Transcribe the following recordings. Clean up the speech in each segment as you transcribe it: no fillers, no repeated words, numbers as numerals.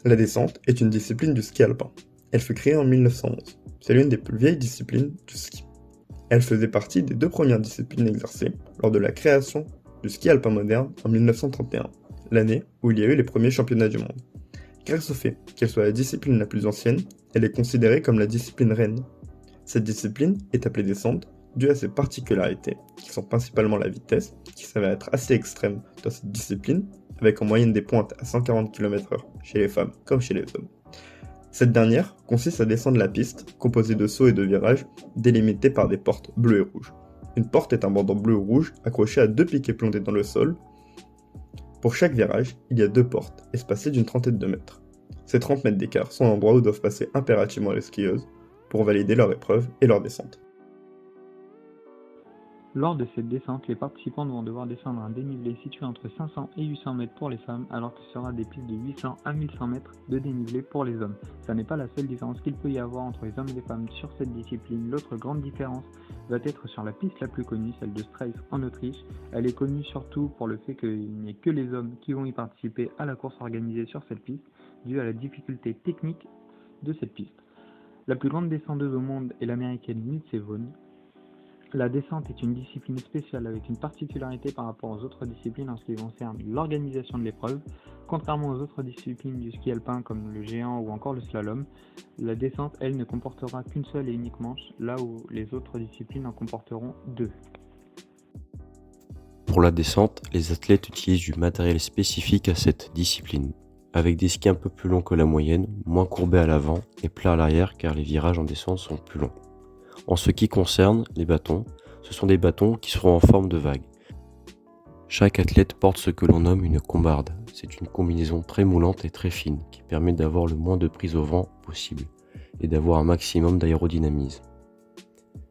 La descente est une discipline du ski alpin. Elle fut créée en 1911. C'est l'une des plus vieilles disciplines du ski. Elle faisait partie des 2 premières disciplines exercées lors de la création du ski alpin moderne en 1931, l'année où il y a eu les premiers championnats du monde. Grâce au fait qu'elle soit la discipline la plus ancienne, elle est considérée comme la discipline reine. Cette discipline est appelée descente due à ses particularités, qui sont principalement la vitesse, qui s'avère être assez extrême dans cette discipline, avec en moyenne des pointes à 140 km/h chez les femmes comme chez les hommes. Cette dernière consiste à descendre la piste, composée de sauts et de virages, délimités par des portes bleues et rouges. Une porte est un bandeau bleu ou rouge accroché à 2 piquets plomбés dans le sol. Pour chaque virage, il y a 2 portes, espacées d'une trentaine de mètres. Ces 30 mètres d'écart sont l'endroit où doivent passer impérativement les skieuses pour valider leur épreuve et leur descente. Lors de cette descente, les participants vont devoir descendre un dénivelé situé entre 500 et 800 mètres pour les femmes, alors que ce sera des pistes de 800 à 1100 mètres de dénivelé pour les hommes. Ça n'est pas la seule différence qu'il peut y avoir entre les hommes et les femmes sur cette discipline. L'autre grande différence va être sur la piste la plus connue, celle de Streif en Autriche. Elle est connue surtout pour le fait qu'il n'y ait que les hommes qui vont y participer à la course organisée sur cette piste, due à la difficulté technique de cette piste. La plus grande descendeuse au monde est l'américaine Lindsey Vonn. La descente est une discipline spéciale avec une particularité par rapport aux autres disciplines en ce qui concerne l'organisation de l'épreuve. Contrairement aux autres disciplines du ski alpin comme le géant ou encore le slalom, la descente, elle, ne comportera qu'une seule et unique manche, là où les autres disciplines en comporteront 2. Pour la descente, les athlètes utilisent du matériel spécifique à cette discipline, avec des skis un peu plus longs que la moyenne, moins courbés à l'avant et plats à l'arrière car les virages en descente sont plus longs. En ce qui concerne les bâtons, ce sont des bâtons qui seront en forme de vague. Chaque athlète porte ce que l'on nomme une combarde. C'est une combinaison très moulante et très fine qui permet d'avoir le moins de prise au vent possible et d'avoir un maximum d'aérodynamisme.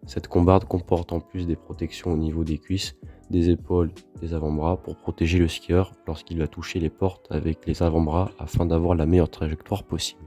Cette combarde comporte en plus des protections au niveau des cuisses, des épaules, des avant-bras pour protéger le skieur lorsqu'il va toucher les portes avec les avant-bras afin d'avoir la meilleure trajectoire possible.